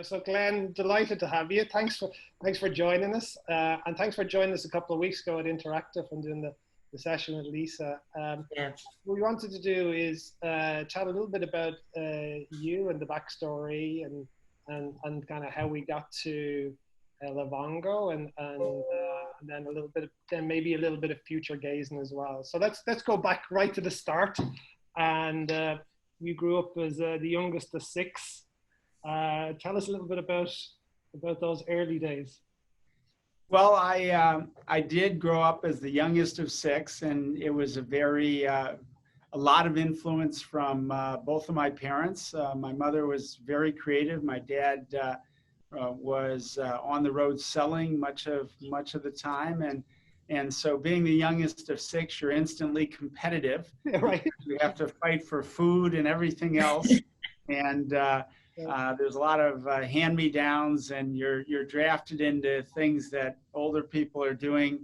So Glenn, delighted to have you. Thanks for joining us, and thanks for joining us a couple of weeks ago at Interactive and doing the session with Lisa. Yeah. What we wanted to do is chat a little bit about you and the backstory and kind of how we got to Livongo and then a little bit then maybe a little bit of future gazing as well. So let's go back right to the start. And you grew up as the youngest of six. Tell us a little bit about those early days. Well, I did grow up as the youngest of six, and it was a lot of influence from both of my parents. My mother was very creative. My dad was on the road selling much of the time, and so being the youngest of six, you're instantly competitive. Right. You have to fight for food and everything else, and there's a lot of hand-me-downs, and you're drafted into things that older people are doing,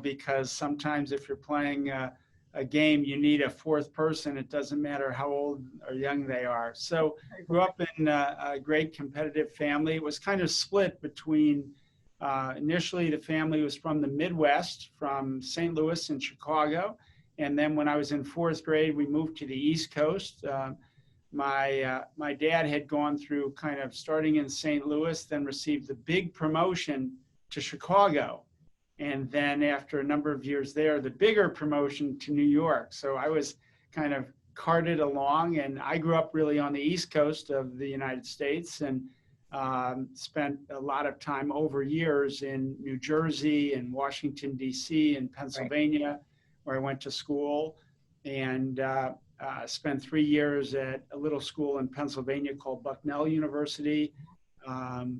because sometimes if you're playing a game, you need a fourth person. It doesn't matter how old or young they are. So grew up in a great competitive family. It was kind of split between, initially the family was from the Midwest, from St. Louis and Chicago. And then when I was in fourth grade, we moved to the East Coast. My dad had gone through kind of starting in St. Louis, then received the big promotion to Chicago. And then after a number of years there, the bigger promotion to New York. So I was kind of carted along, and I grew up really on the East Coast of the United States and spent a lot of time over years in New Jersey and Washington, D.C. and Pennsylvania, where I went to school, and spent 3 years at a little school in Pennsylvania called Bucknell University,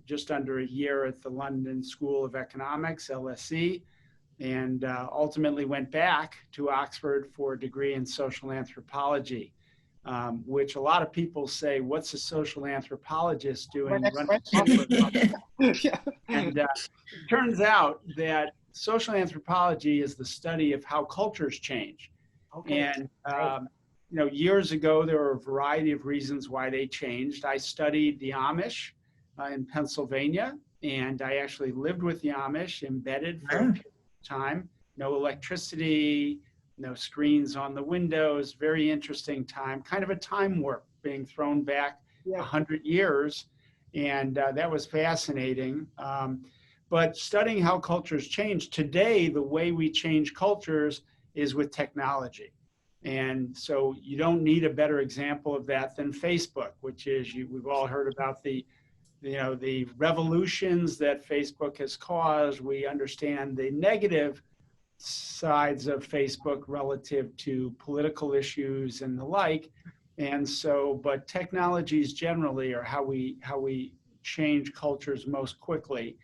just under a year at the London School of Economics, LSE, and ultimately went back to Oxford for a degree in social anthropology, which a lot of people say, what's a social anthropologist doing? And it turns out that social anthropology is the study of how cultures change. Okay. And years ago, there were a variety of reasons why they changed. I studied the Amish in Pennsylvania, and I actually lived with the Amish, embedded for a period of time. No electricity, no screens on the windows, very interesting time, kind of a time warp being thrown back 100 years. And that was fascinating. But studying how cultures change, today, the way we change cultures is with technology. And so you don't need a better example of that than Facebook, which is, we've all heard about the revolutions that Facebook has caused. We understand the negative sides of Facebook relative to political issues and the like. And so, but technologies generally are how we change cultures most quickly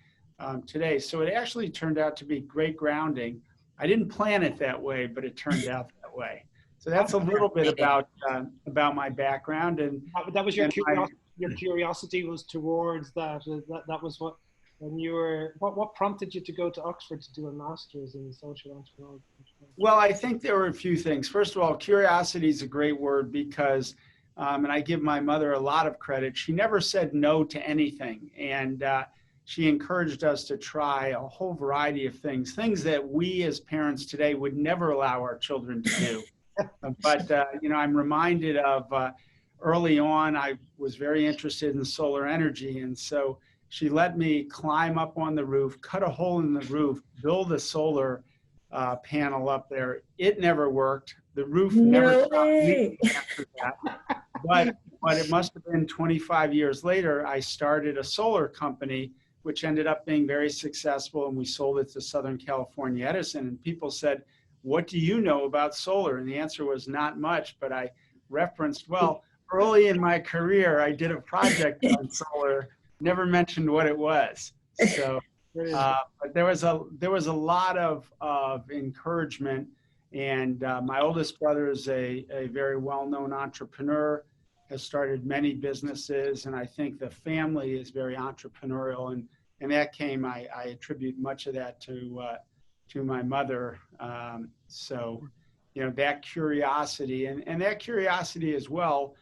today. So it actually turned out to be great grounding. I didn't plan it that way, but it turned out that way. So that's a little bit about my background, and that was your curiosity was towards that. That was what when you were. What prompted you to go to Oxford to do a master's in social anthropology? Well, I think there were a few things. First of all, curiosity is a great word because, and I give my mother a lot of credit. She never said no to anything, and she encouraged us to try a whole variety of things that we as parents today would never allow our children to do. But, I'm reminded of early on, I was very interested in solar energy. And so she let me climb up on the roof, cut a hole in the roof, build a solar panel up there. It never worked. The roof never stopped leaking after that. But it must have been 25 years later, I started a solar company, which ended up being very successful. And we sold it to Southern California Edison. And people said, what do you know about solar? And the answer was not much, but I referenced, well, early in my career, I did a project on solar, never mentioned what it was. So, but there was a lot of encouragement. And my oldest brother is a very well-known entrepreneur, has started many businesses. And I think the family is very entrepreneurial. And that came, I attribute much of that to my mother. So, that curiosity and that curiosity as well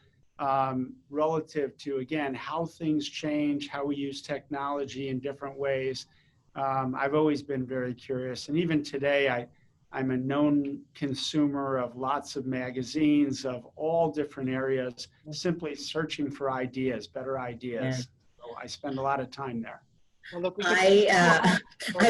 relative to, again, how things change, how we use technology in different ways. I've always been very curious. And even today, I'm a known consumer of lots of magazines of all different areas, simply searching for ideas, better ideas. Yeah. So I spend a lot of time there. Well, look, I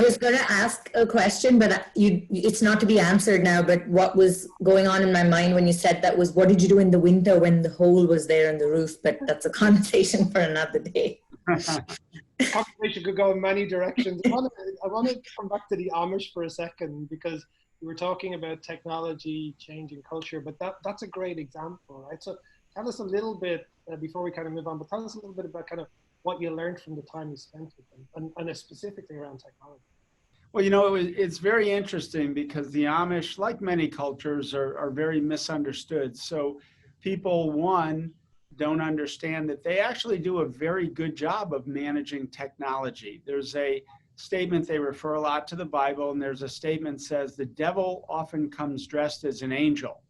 was going to ask a question, but it's not to be answered now. But what was going on in my mind when you said that was, what did you do in the winter when the hole was there in the roof? But that's a conversation for another day. Conversation could go in many directions. I want to come back to the Amish for a second, because we were talking about technology changing culture, but that's a great example, right? So tell us a little bit, before we kind of move on, but tell us a little bit about kind of what you learned from the time you spent with them, and specifically around technology. Well, it's very interesting because the Amish, like many cultures, are very misunderstood. So people, one, don't understand that they actually do a very good job of managing technology. There's a statement, they refer a lot to the Bible, and there's a statement that says the devil often comes dressed as an angel.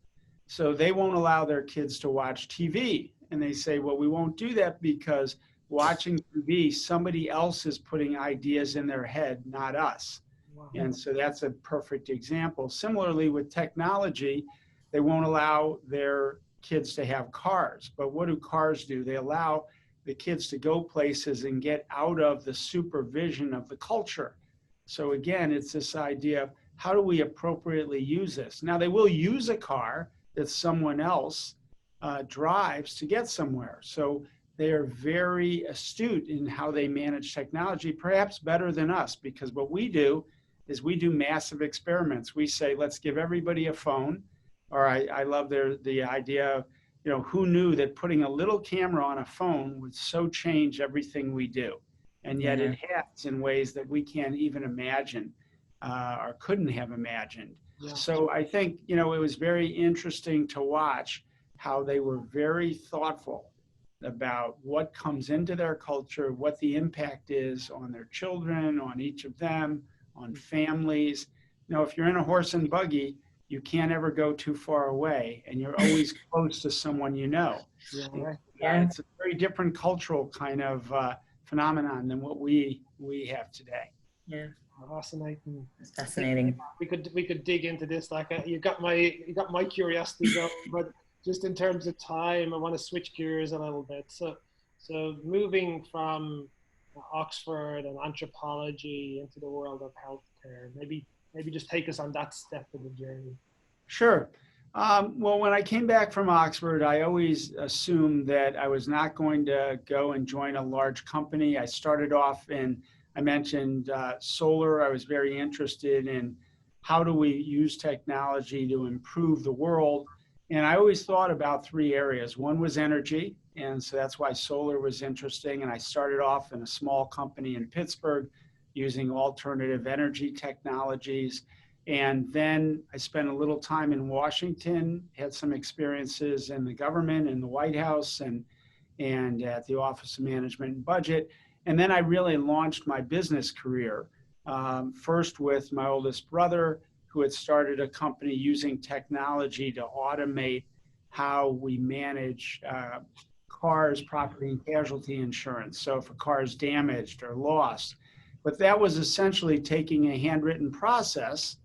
So they won't allow their kids to watch TV. And they say, well, we won't do that because watching TV, somebody else is putting ideas in their head, not us. Wow. And so that's a perfect example. Similarly, with technology, they won't allow their kids to have cars. But what do cars do? They allow the kids to go places and get out of the supervision of the culture. So again, it's this idea of how do we appropriately use this? Now, they will use a car that someone else drives to get somewhere. So they are very astute in how they manage technology, perhaps better than us, because what we do is we do massive experiments. We say, let's give everybody a phone. Or I love the idea of, who knew that putting a little camera on a phone would so change everything we do? And yet it has in ways that we can't even imagine or couldn't have imagined. Yeah. So I think, it was very interesting to watch how they were very thoughtful about what comes into their culture, what the impact is on their children, on each of them, on families. If you're in a horse and buggy, you can't ever go too far away, and you're always close to someone you know. Yeah. It's a very different cultural kind of phenomenon than what we have today. Yeah. Fascinating. It's fascinating. We could dig into this. Like you got my curiosity going, but just in terms of time, I want to switch gears a little bit. So moving from Oxford and anthropology into the world of healthcare, maybe just take us on that step of the journey. Sure. Well, when I came back from Oxford, I always assumed that I was not going to go and join a large company. I started off in, I mentioned solar. I was very interested in how do we use technology to improve the world. And I always thought about three areas. One was energy, and so that's why solar was interesting. And I started off in a small company in Pittsburgh using alternative energy technologies. And then I spent a little time in Washington, had some experiences in the government, in the White House, and at the Office of Management and Budget. And then I really launched my business career, first with my oldest brother, who had started a company using technology to automate how we manage cars, property and casualty insurance. So if a car is damaged or lost. But that was essentially taking a handwritten process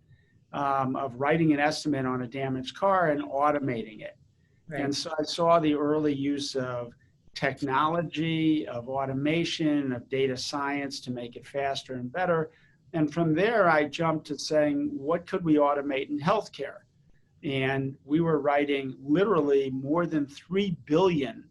of writing an estimate on a damaged car and automating it. Right. And so I saw the early use of technology, of automation, of data science to make it faster and better. And from there, I jumped to saying, what could we automate in healthcare? And we were writing literally more than 3 billion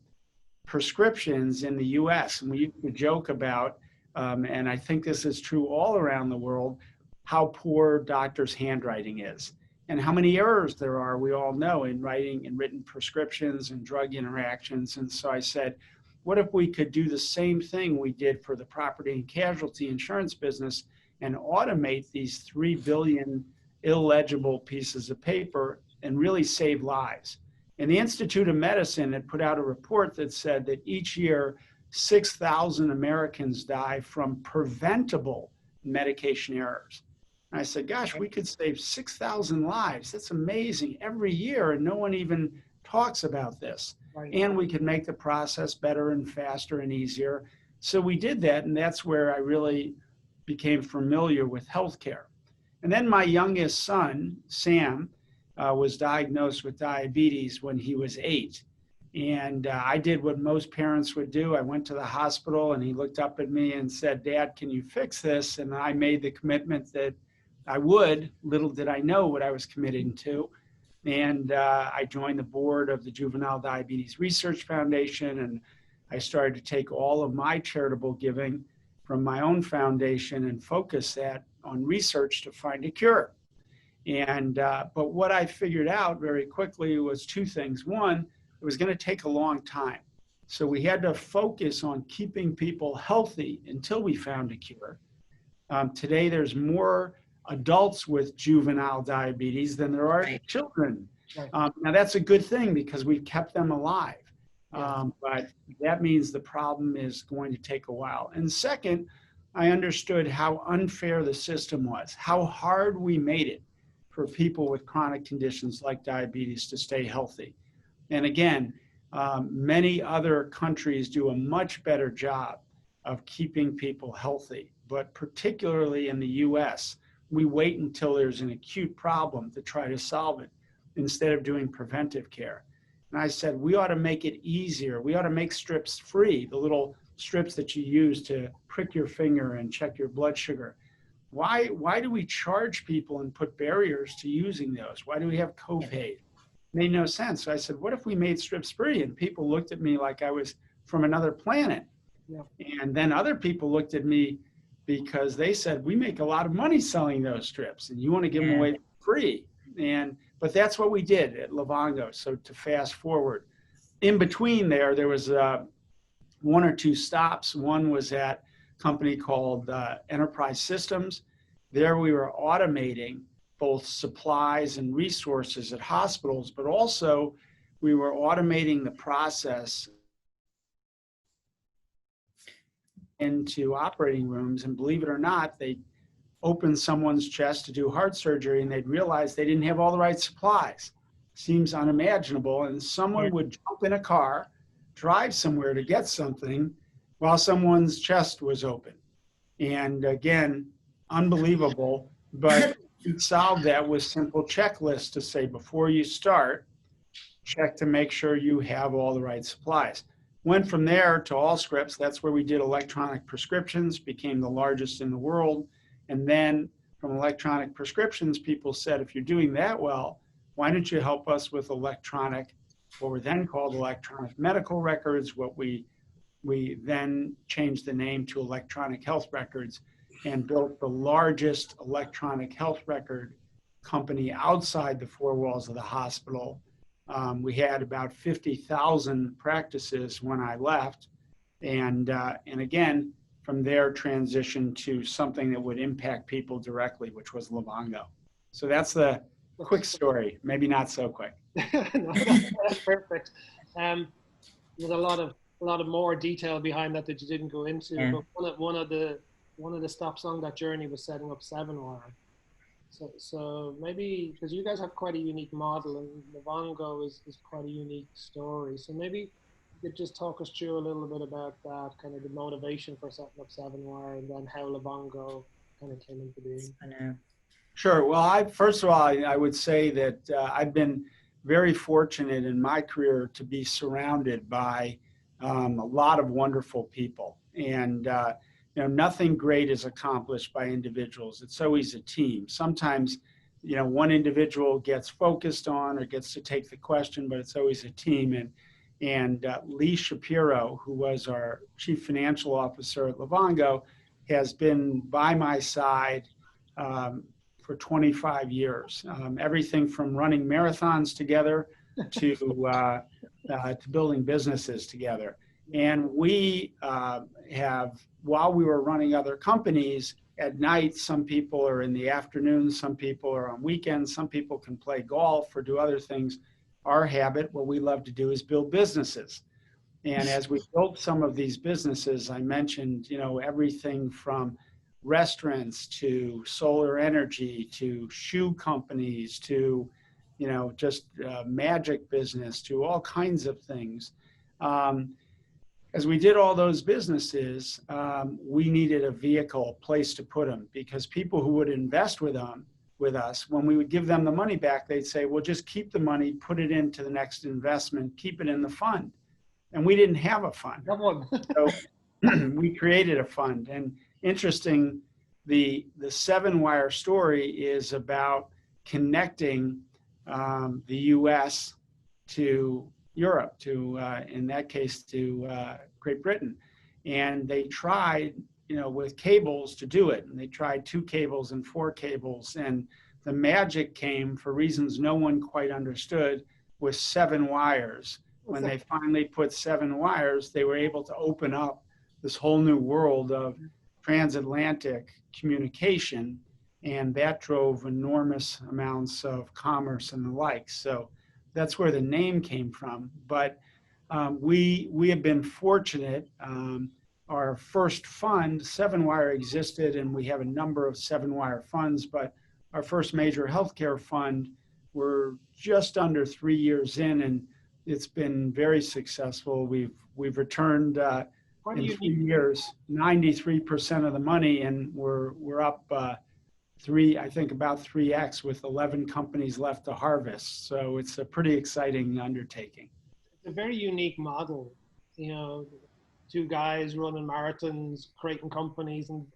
prescriptions in the US. And we used to joke about, and I think this is true all around the world, how poor doctors' handwriting is and how many errors there are, we all know, in writing and written prescriptions and drug interactions. And so I said, what if we could do the same thing we did for the property and casualty insurance business and automate these 3 billion illegible pieces of paper and really save lives? And the Institute of Medicine had put out a report that said that each year, 6,000 Americans die from preventable medication errors. And I said, gosh, we could save 6,000 lives. That's amazing every year, and no one even talks about this. Right. and we could make the process better and faster and easier. So we did that, and that's where I really became familiar with healthcare. And then my youngest son, Sam, was diagnosed with diabetes when he was 8. And I did what most parents would do. I went to the hospital and he looked up at me and said, "Dad, can you fix this?" And I made the commitment that I would. Little did I know what I was committing to. And I joined the board of the Juvenile Diabetes Research Foundation, and I started to take all of my charitable giving from my own foundation and focus that on research to find a cure. And but what I figured out very quickly was 2 things. One, it was going to take a long time. So we had to focus on keeping people healthy until we found a cure. Today, there's more adults with juvenile diabetes than there are Right. children. Right. Now, that's a good thing because we've kept them alive. But that means the problem is going to take a while. And second, I understood how unfair the system was, how hard we made it for people with chronic conditions like diabetes to stay healthy. And again, many other countries do a much better job of keeping people healthy, but particularly in the US, we wait until there's an acute problem to try to solve it instead of doing preventive care. And I said, we ought to make it easier. We ought to make strips free, the little strips that you use to prick your finger and check your blood sugar. Why do we charge people and put barriers to using those? Why do we have co-pays? Made no sense. So I said, what if we made strips free? And people looked at me like I was from another planet. Yeah. And then other people looked at me because they said, we make a lot of money selling those strips and you want to give them away for free. But that's what we did at Livongo. So to fast forward, in between there was 1 or 2 stops. One was at a company called Enterprise Systems. There we were automating both supplies and resources at hospitals, but also we were automating the process into operating rooms. And believe it or not, they open someone's chest to do heart surgery and they'd realize they didn't have all the right supplies. Seems unimaginable. And someone would jump in a car, drive somewhere to get something while someone's chest was open. And again, unbelievable, but we solved that with simple checklists to say, before you start, check to make sure you have all the right supplies. Went from there to Allscripts. That's where we did electronic prescriptions, became the largest in the world. And then from electronic prescriptions, people said, if you're doing that well, why don't you help us with electronic, what were then called electronic medical records, what we then changed the name to electronic health records and built the largest electronic health record company outside the 4 walls of the hospital. We had about 50,000 practices when I left. And again, from there transitioned to something that would impact people directly, which was Livongo. So that's the quick story, maybe not so quick. No, that's perfect. There's a lot of more detail behind that you didn't go into. Yeah. But one of the stops on that journey was setting up 7wire. So maybe because you guys have quite a unique model and Livongo is quite a unique story. So maybe you could just talk us through a little bit about that, kind of the motivation for setting up 7wire and then how Livongo kind of came into being. I know. Sure. Well, first of all, I would say that I've been very fortunate in my career to be surrounded by a lot of wonderful people. And nothing great is accomplished by individuals. It's always a team. Sometimes, one individual gets focused on or gets to take the question, but it's always a team. And Lee Shapiro, who was our chief financial officer at Livongo, has been by my side for 25 years. Everything from running marathons together to building businesses together. And we have, while we were running other companies, at night, some people are in the afternoon, some people are on weekends, some people can play golf or do other things. Our habit, what we love to do is build businesses. And as we built some of these businesses, I mentioned, everything from restaurants to solar energy to shoe companies to just magic business to all kinds of things. As we did all those businesses, we needed a vehicle, a place to put them, because people who would invest with us, when we would give them the money back, they'd say, well, just keep the money, put it into the next investment, keep it in the fund. And we didn't have a fund. So we created a fund. And interesting, the 7-Wire story is about connecting the US to Europe, to in that case to Great Britain, and they tried with cables to do it, and they tried 2 cables and 4 cables, and the magic came, for reasons no one quite understood, with 7 wires. When they finally put 7 wires, they were able to open up this whole new world of transatlantic communication, and that drove enormous amounts of commerce and the like. So that's where the name came from. But we have been fortunate. Our first fund, 7-Wire, existed, and we have a number of 7-Wire funds, but our first major healthcare fund, we're just under 3 years in, and it's been very successful. We've returned in 3 years 93% of the money, and we're up about 3x, with 11 companies left to harvest. So it's a pretty exciting undertaking. It's a very unique model, 2 guys running marathons, creating companies, and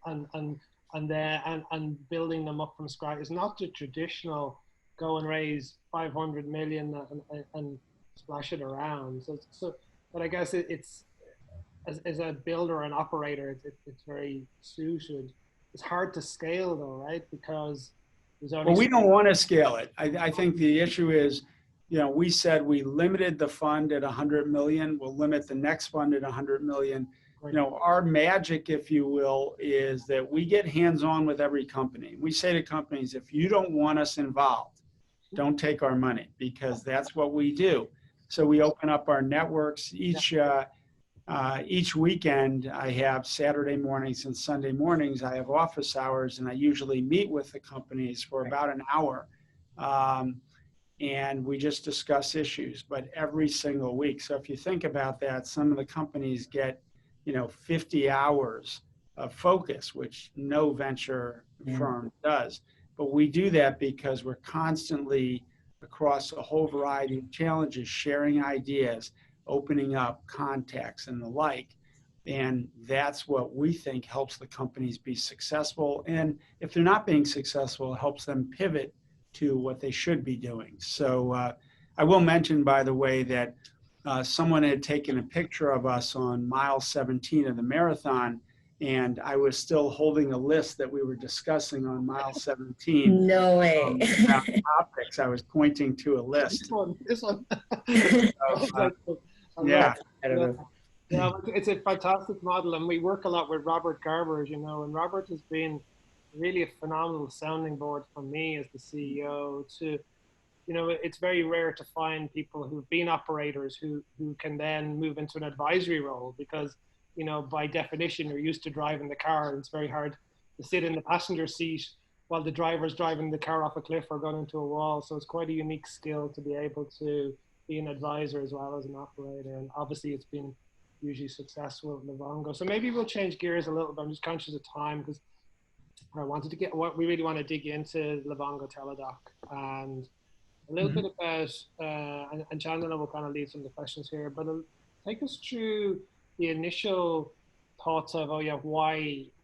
building them up from scratch. It's not the traditional go and raise 500 million and splash it around. So but I guess it's as a builder and operator, it's very suited. It's hard to scale though, right? Because there's only we don't want to scale it. I think the issue is, we said we limited the fund at 100 million. We'll limit the next fund at 100 million. Right. Our magic, if you will, is that we get hands-on with every company. We say to companies, if you don't want us involved, don't take our money, because that's what we do. So we open up our networks each weekend. I have Saturday mornings and Sunday mornings. I have office hours, and I usually meet with the companies for about an hour. And we just discuss issues, but every single week. So if you think about that, some of the companies get, 50 hours of focus, which no venture firm does. But we do that because we're constantly, across a whole variety of challenges, sharing ideas, opening up contacts and the like. And that's what we think helps the companies be successful. And if they're not being successful, it helps them pivot to what they should be doing. So I will mention, by the way, that someone had taken a picture of us on mile 17 of the marathon, and I was still holding a list that we were discussing on mile 17. No way. About topics. I was pointing to a list. This one. So, yeah. Yeah, it's a fantastic model, and we work a lot with Robert Garber, and Robert has been really a phenomenal sounding board for me as the CEO to, it's very rare to find people who've been operators who can then move into an advisory role, because, by definition, you're used to driving the car, and it's very hard to sit in the passenger seat while the driver's driving the car off a cliff or going into a wall. So it's quite a unique skill to be able to be an advisor as well as an operator. And obviously it's been hugely successful at Livongo. So maybe we'll change gears a little bit. I'm just conscious of time, because I wanted to get what we really want to dig into Livongo Teladoc and a little bit about, and Chandler will kind of lead some of the questions here, but take us through the initial thoughts of,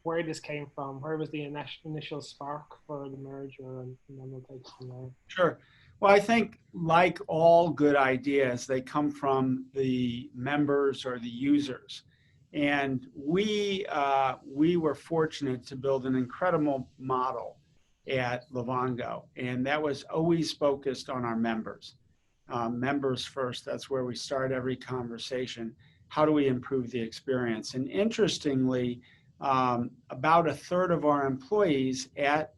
where this came from, where was the initial spark for the merger, and then we'll take it from there. Sure. Well, I think like all good ideas, they come from the members or the users. And we were fortunate to build an incredible model at Livongo, and that was always focused on our members. Members first, that's where we start every conversation. How do we improve the experience? And interestingly, about a third of our employees at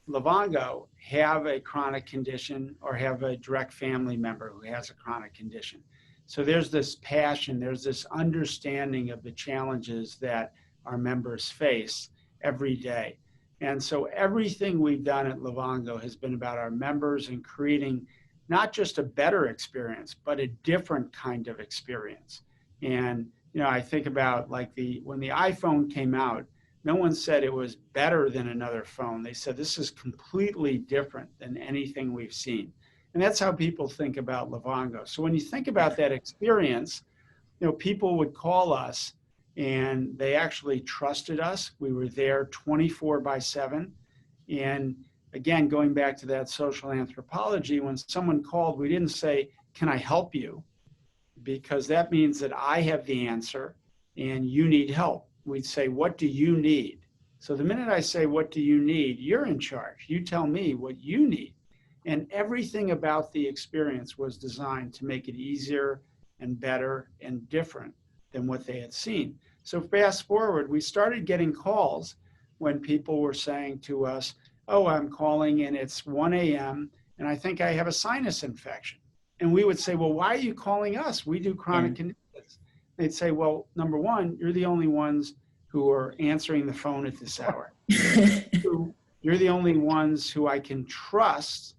Livongo have a chronic condition or have a direct family member who has a chronic condition. So there's this passion, there's this understanding of the challenges that our members face every day. And so everything we've done at Livongo has been about our members and creating not just a better experience, but a different kind of experience. And, you know, I think about like when the iPhone came out, no one said it was better than another phone. They said this is completely different than anything we've seen. And that's how people think about Livongo. So when you think about that experience, you know, people would call us and they actually trusted us. We were there 24/7. And again, going back to that social anthropology, when someone called, we didn't say, "Can I help you?" Because that means that I have the answer and you need help. We'd say, "What do you need?" So the minute I say, "What do you need?" you're in charge. You tell me what you need. And everything about the experience was designed to make it easier and better and different than what they had seen. So fast forward, we started getting calls when people were saying to us, "Oh, I'm calling and it's 1 a.m. and I think I have a sinus infection." And we would say, "Well, why are you calling us? We do chronic conditions." They'd say, "Well, number one, you're the only ones who are answering the phone at this hour. Two, you're the only ones who I can trust.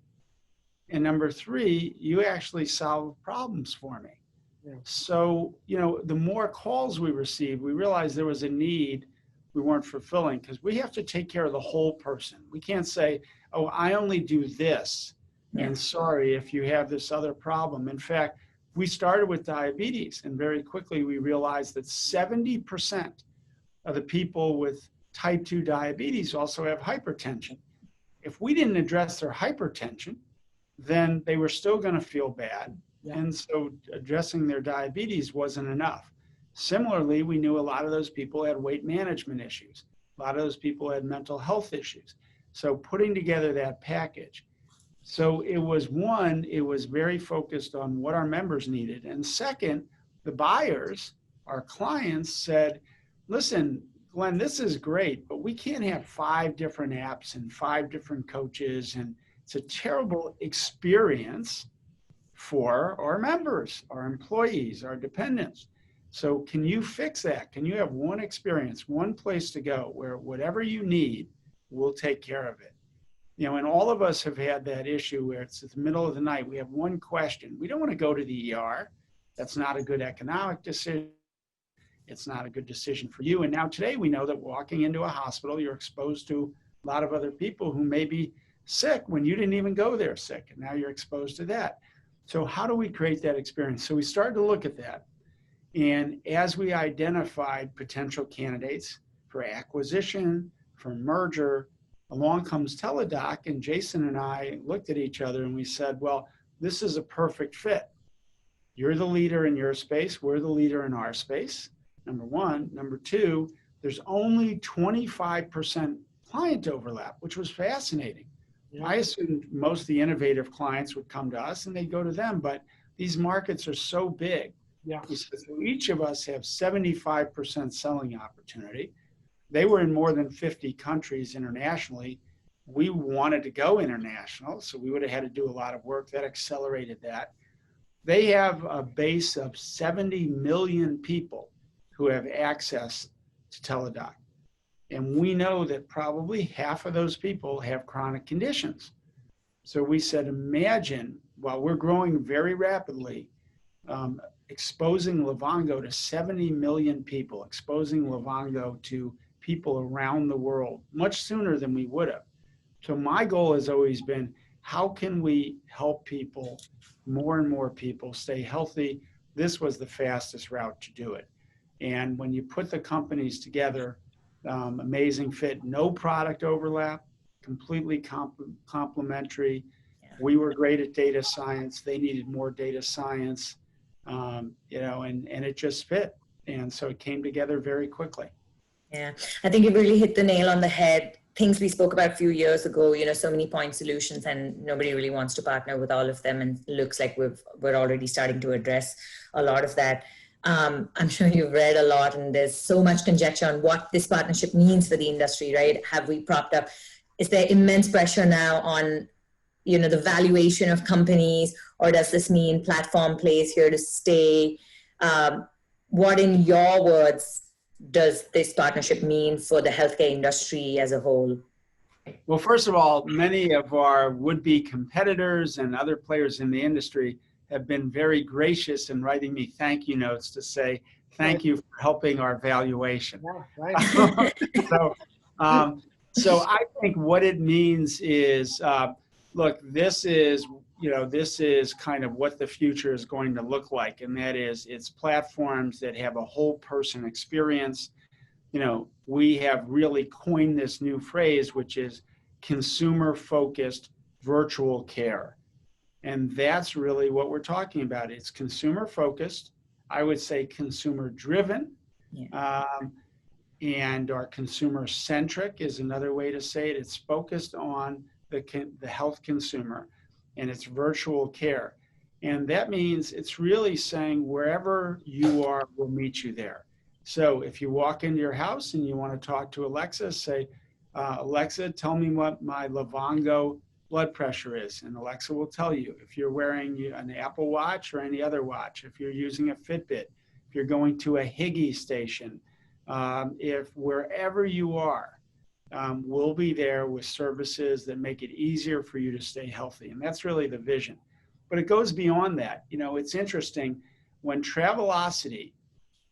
And number three, you actually solve problems for me." Yeah. So, you know, the more calls we received, we realized there was a need we weren't fulfilling because we have to take care of the whole person. We can't say, "Oh, I only do this. And sorry if you have this other problem." In fact, we started with diabetes and very quickly we realized that 70% of the people with type 2 diabetes also have hypertension. If we didn't address their hypertension, then they were still going to feel bad. Yeah. And so addressing their diabetes wasn't enough. Similarly, we knew a lot of those people had weight management issues. A lot of those people had mental health issues. So putting together that package. So it was one, it was very focused on what our members needed. And second, the buyers, our clients said, "Listen, Glenn, this is great, but we can't have 5 different apps and 5 different coaches. And it's a terrible experience for our members, our employees, our dependents. So can you fix that? Can you have one experience, one place to go where whatever you need, we'll take care of it?" You know, and all of us have had that issue where it's the middle of the night. We have one question. We don't want to go to the ER. That's not a good economic decision. It's not a good decision for you. And now today we know that walking into a hospital, you're exposed to a lot of other people who may be sick when you didn't even go there sick. And now you're exposed to that. So how do we create that experience? So we started to look at that. And as we identified potential candidates for acquisition, for merger, along comes Teladoc, and Jason and I looked at each other and we said, well, this is a perfect fit. You're the leader in your space. We're the leader in our space, number one. Number two, there's only 25% client overlap, which was fascinating. Yeah. I assumed most of the innovative clients would come to us and they'd go to them, but these markets are so big. Yeah. So each of us have 75% selling opportunity. They were in more than 50 countries internationally. We wanted to go international, so we would have had to do a lot of work that accelerated that. They have a base of 70 million people who have access to Teladoc. And we know that probably half of those people have chronic conditions. So we said, imagine, while we're growing very rapidly, exposing Livongo to 70 million people, exposing Livongo to people around the world much sooner than we would have. So my goal has always been, how can we help people, more and more people, stay healthy? This was the fastest route to do it. And when you put the companies together, amazing fit, no product overlap, completely complementary. Yeah. We were great at data science. They needed more data science, you know, and it just fit. And so it came together very quickly. Yeah, I think you really hit the nail on the head. Things we spoke about a few years ago, you know, so many point solutions and nobody really wants to partner with all of them. And it looks like we're already starting to address a lot of that. I'm sure you've read a lot and there's so much conjecture on what this partnership means for the industry, right? Have we propped up? Is there immense pressure now on, you know, the valuation of companies, or does this mean platform plays here to stay? What, in your words, does this partnership mean for the healthcare industry as a whole? Well, first of all, many of our would-be competitors and other players in the industry have been very gracious in writing me thank you notes to say, thank you for helping our valuation. Yeah, right. So, so I think what it means is, look, this is, this is kind of what the future is going to look like. And that is, it's platforms that have a whole person experience. We have really coined this new phrase, which is consumer-focused virtual care. And that's really what we're talking about. It's consumer-focused. I would say consumer-driven. Yeah. And our consumer-centric is another way to say it. It's focused on the health consumer, and it's virtual care. And that means it's really saying wherever you are, we'll meet you there. So if you walk into your house and you want to talk to Alexa, say, Alexa, tell me what my Livongo blood pressure is. And Alexa will tell you. If you're wearing an Apple Watch or any other watch, if you're using a Fitbit, if you're going to a Higgy station, if wherever you are, we'll be there with services that make it easier for you to stay healthy. And that's really the vision. But it goes beyond that. It's interesting. When Travelocity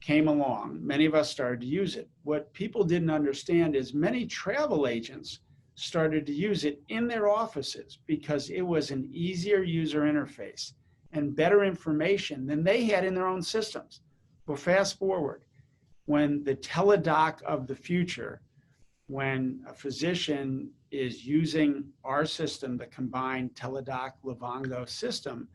came along, many of us started to use it. What people didn't understand is many travel agents started to use it in their offices because it was an easier user interface and better information than they had in their own systems. Well, fast forward, when the teledoc of the future, when a physician is using our system, the combined teledoc Livongo system,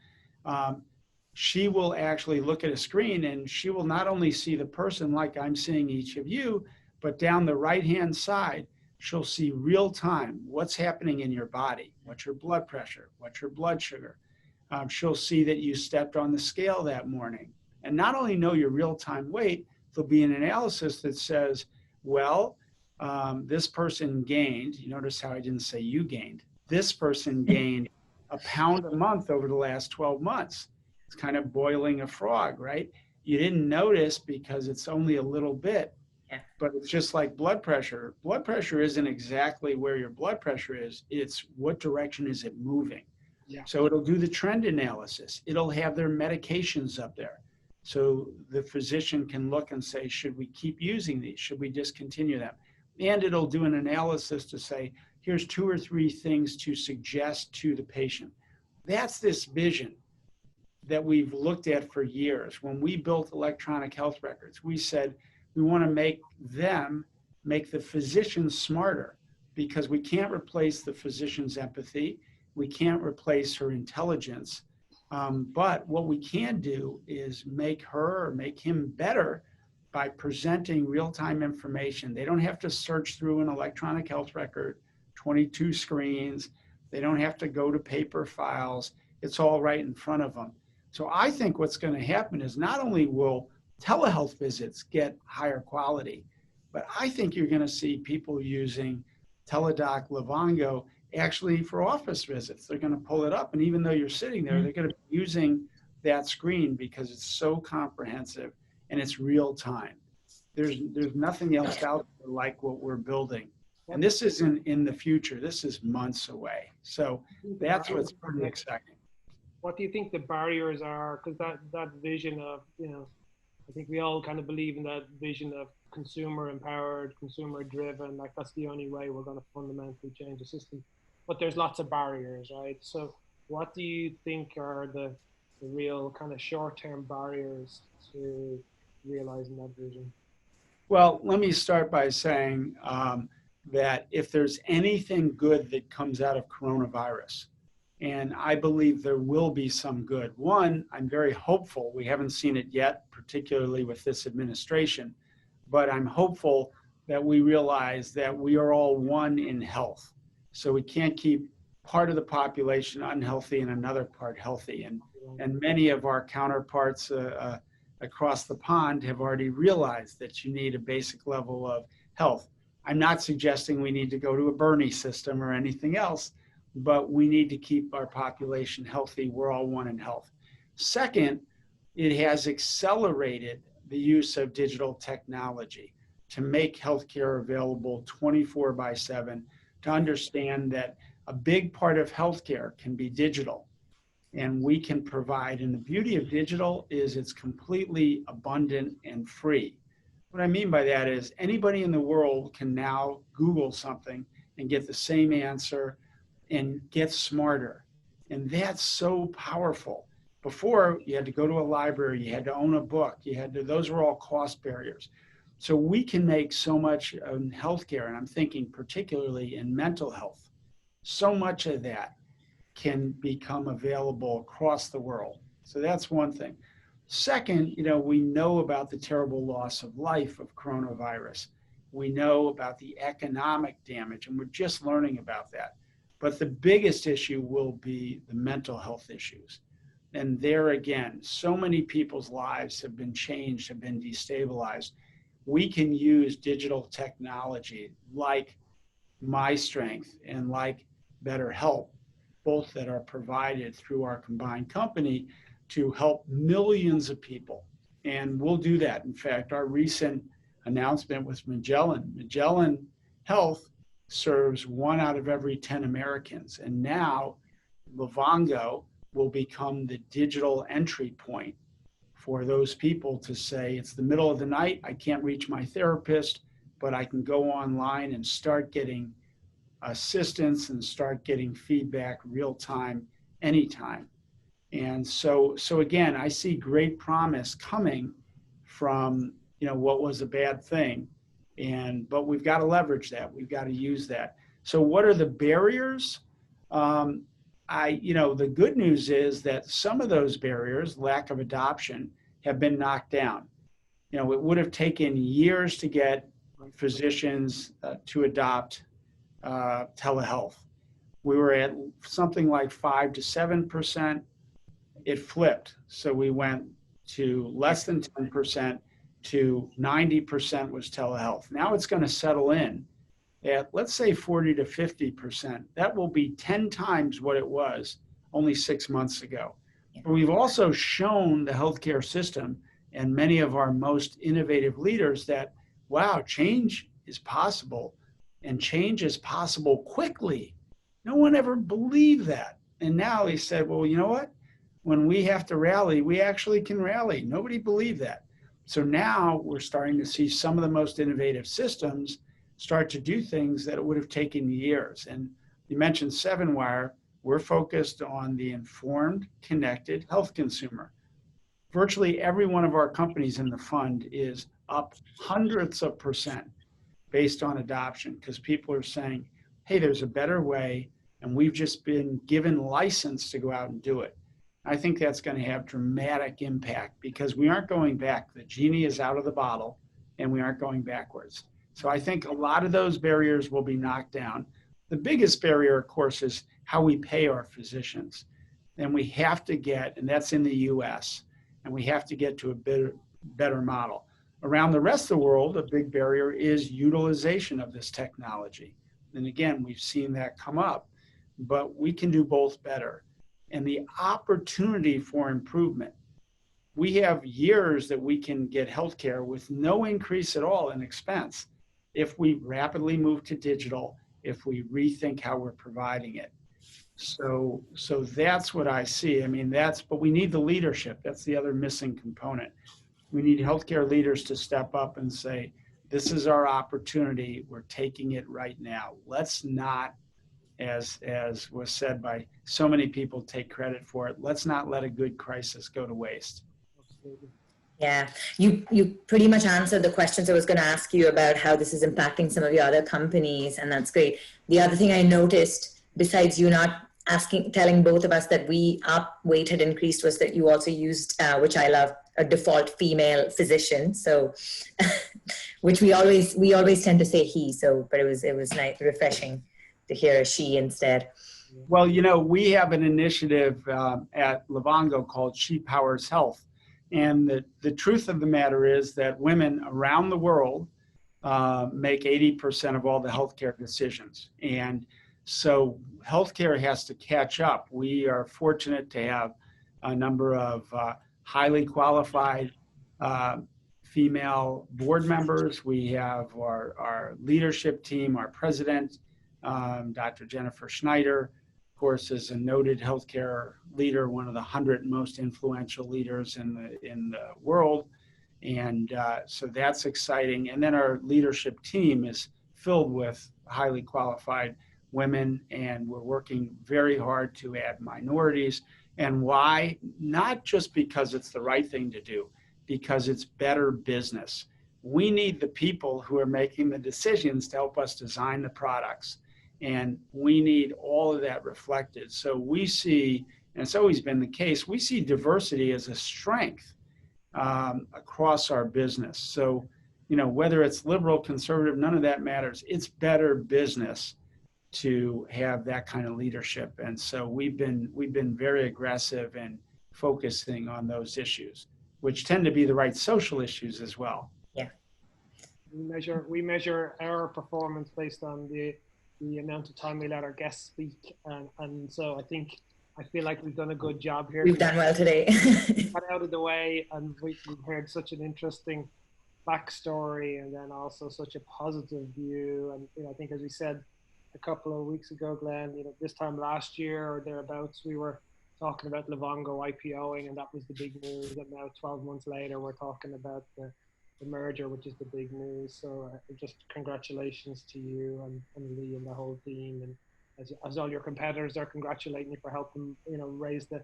she will actually look at a screen and she will not only see the person like I'm seeing each of you, but down the right-hand side, she'll see real time what's happening in your body, what's your blood pressure, what's your blood sugar. She'll see that you stepped on the scale that morning. And not only know your real-time weight, there'll be an analysis that says, well, this person gained, you notice how I didn't say you gained, this person gained a pound a month over the last 12 months. It's kind of boiling a frog, right? You didn't notice because it's only a little bit, but it's just like blood pressure. Blood pressure isn't exactly where your blood pressure is. It's what direction is it moving? Yeah. So it'll do the trend analysis. It'll have their medications up there. So the physician can look and say, should we keep using these? Should we discontinue them? And it'll do an analysis to say, here's 2 or 3 things to suggest to the patient. That's this vision that we've looked at for years. When we built electronic health records, we said we want to make the physicians smarter, because we can't replace the physician's empathy. We can't replace her intelligence. But what we can do is make her or make him better by presenting real-time information. They don't have to search through an electronic health record, 22 screens. They don't have to go to paper files. It's all right in front of them. So I think what's going to happen is not only will telehealth visits get higher quality, but I think you're going to see people using Teledoc Livongo actually for office visits. They're going to pull it up, and even though you're sitting there, they're going to be using that screen because it's so comprehensive and it's real time. There's nothing else out there like what we're building. And this isn't in the future. This is months away. So that's what's pretty exciting. What do you think the barriers are? Because that vision of, I think we all kind of believe in that vision of consumer empowered, consumer driven, like that's the only way we're going to fundamentally change the system. But there's lots of barriers, right? So what do you think are the real kind of short-term barriers to realizing that vision? Well, let me start by saying that if there's anything good that comes out of coronavirus, and I believe there will be some good. One, I'm very hopeful. We haven't seen it yet, particularly with this administration, but I'm hopeful that we realize that we are all one in health. So we can't keep part of the population unhealthy and another part healthy. And many of our counterparts across the pond have already realized that you need a basic level of health. I'm not suggesting we need to go to a Bernie system or anything else, but we need to keep our population healthy. We're all one in health. Second, it has accelerated the use of digital technology to make healthcare available 24/7 to understand that a big part of healthcare can be digital, and we can provide, and the beauty of digital is it's completely abundant and free. What I mean by that is anybody in the world can now Google something and get the same answer and get smarter. And that's so powerful. Before, you had to go to a library, you had to own a book, those were all cost barriers. So we can make so much in healthcare, and I'm thinking particularly in mental health. So much of that can become available across the world. So that's one thing. Second, we know about the terrible loss of life of coronavirus. We know about the economic damage, and we're just learning about that. But the biggest issue will be the mental health issues. And there again, so many people's lives have been changed, have been destabilized. We can use digital technology like MyStrength and like BetterHelp, both that are provided through our combined company, to help millions of people. And we'll do that. In fact, our recent announcement with Magellan Health serves 1 out of every 10 Americans. And now Livongo will become the digital entry point for those people to say, it's the middle of the night, I can't reach my therapist, but I can go online and start getting assistance and start getting feedback real time, anytime. And so again, I see great promise coming from what was a bad thing, but we've got to leverage that. We've got to use that. So what are the barriers? The good news is that some of those barriers, lack of adoption, have been knocked down. It would have taken years to get physicians to adopt telehealth. We were at something like 5 to 7%. It flipped. So we went to less than 10% to 90% was telehealth. Now it's going to settle in at, let's say, 40 to 50%. That will be 10 times what it was only 6 months ago. But we've also shown the healthcare system and many of our most innovative leaders that, wow, change is possible, and change is possible quickly. No one ever believed that. And now they said, well, you know what? When we have to rally, we actually can rally. Nobody believed that. So now we're starting to see some of the most innovative systems start to do things that it would have taken years. And you mentioned 7Wire. We're focused on the informed, connected health consumer. Virtually every one of our companies in the fund is up hundreds of percent based on adoption, because people are saying, hey, there's a better way, and we've just been given license to go out and do it. I think that's going to have dramatic impact because we aren't going back. The genie is out of the bottle and we aren't going backwards. So I think a lot of those barriers will be knocked down. The biggest barrier, of course, is how we pay our physicians. And we have to get, and that's in the US, and we have to get to a better model. Around the rest of the world, a big barrier is utilization of this technology. And again, we've seen that come up, but we can do both better. And the opportunity for improvement. We have years that we can get healthcare with no increase at all in expense if we rapidly move to digital, if we rethink how we're providing it. So that's what I see. I mean, but we need the leadership. That's the other missing component. We need healthcare leaders to step up and say, this is our opportunity. We're taking it right now. Let's not, as was said by so many people, take credit for it. Let's not let a good crisis go to waste. Absolutely. Yeah, you pretty much answered the questions I was going to ask you about how this is impacting some of your other companies, and that's great. The other thing I noticed, besides you not telling both of us that our weight had increased, was that you also used, which I love, a default female physician. So, which we always tend to say he. So, but it was nice, refreshing to hear a she instead. Well, we have an initiative at Livongo called She Powers Health. And the truth of the matter is that women around the world make 80% of all the healthcare decisions. And so healthcare has to catch up. We are fortunate to have a number of highly qualified female board members. We have our leadership team, our president Dr. Jennifer Schneider, of course, is a noted healthcare leader, one of the 100 most influential leaders in the world. And so that's exciting. And then our leadership team is filled with highly qualified women, and we're working very hard to add minorities. And why? Not just because it's the right thing to do, because it's better business. We need the people who are making the decisions to help us design the products. And we need all of that reflected. So we see, and it's always been the case, we see diversity as a strength across our business. So, whether it's liberal, conservative, none of that matters. It's better business to have that kind of leadership. And so we've been very aggressive in focusing on those issues, which tend to be the right social issues as well. Yeah. We measure our performance based on the amount of time we let our guests speak. And so I feel like we've done a good job here. We've done well today. Got out of the way, and we've heard such an interesting backstory, and then also such a positive view. And I think, as we said a couple of weeks ago, Glenn, this time last year or thereabouts, we were talking about Livongo IPOing, and that was the big news. And now 12 months later, we're talking about the merger, which is the big news. So just congratulations to you and Lee and the whole team, and as all your competitors are congratulating you for helping raise the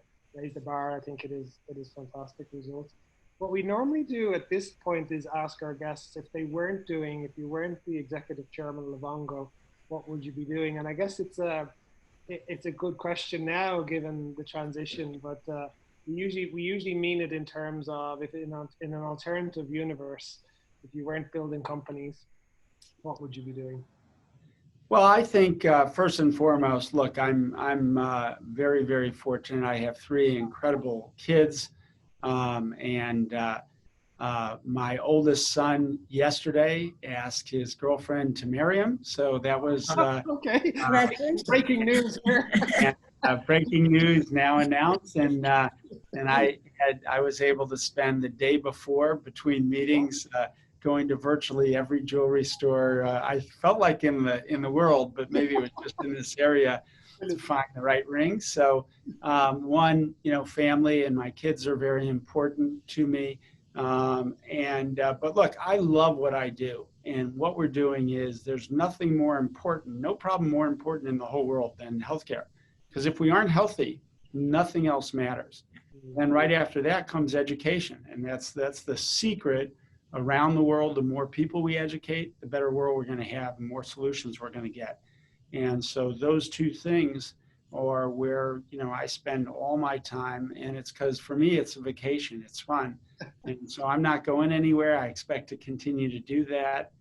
bar. I think it is fantastic results. What we normally do at this point is ask our guests, if you weren't the executive chairman of Livongo, what would you be doing? And I guess it's a good question now, given the transition, but we usually mean it in terms of, if in an alternative universe, if you weren't building companies, what would you be doing? Well, I think first and foremost, look, I'm very, very fortunate. I have 3 incredible kids, and my oldest son yesterday asked his girlfriend to marry him. So that was okay. Breaking news here. Breaking news now announced, and I was able to spend the day before, between meetings, going to virtually every jewelry store I felt like in the world, but maybe it was just in this area, to find the right ring. So family and my kids are very important to me. But look, I love what I do. And what we're doing is, there's nothing more important, no problem more important in the whole world than healthcare. Because if we aren't healthy, nothing else matters. And right after that comes education. And that's the secret around the world. The more people we educate, the better world we're going to have, and more solutions we're going to get. And so those 2 things are where, I spend all my time. And it's because, for me, it's a vacation. It's fun. And so I'm not going anywhere. I expect to continue to do that.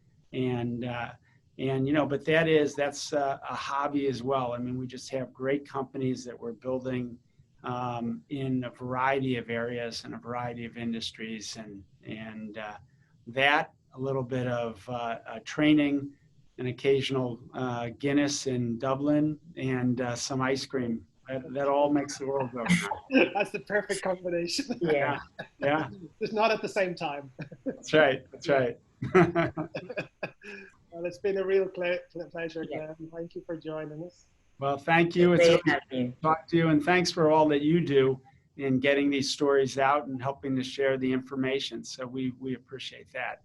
But that's a hobby as well. I mean, we just have great companies that we're building in a variety of areas and a variety of industries, and that, a little bit of training, an occasional Guinness in Dublin, and some ice cream. That all makes the world go round. That's the perfect combination. Yeah. Just not at the same time. That's right. Well, it's been a real pleasure, Glenn. Thank you for joining us. Well, thank you. It's great to talk to you, and thanks for all that you do in getting these stories out and helping to share the information. So we appreciate that.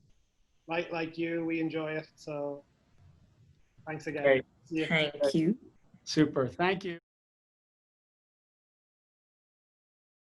Like you, we enjoy it. So thanks again. Great. See you. Thank you. Super. Thank you.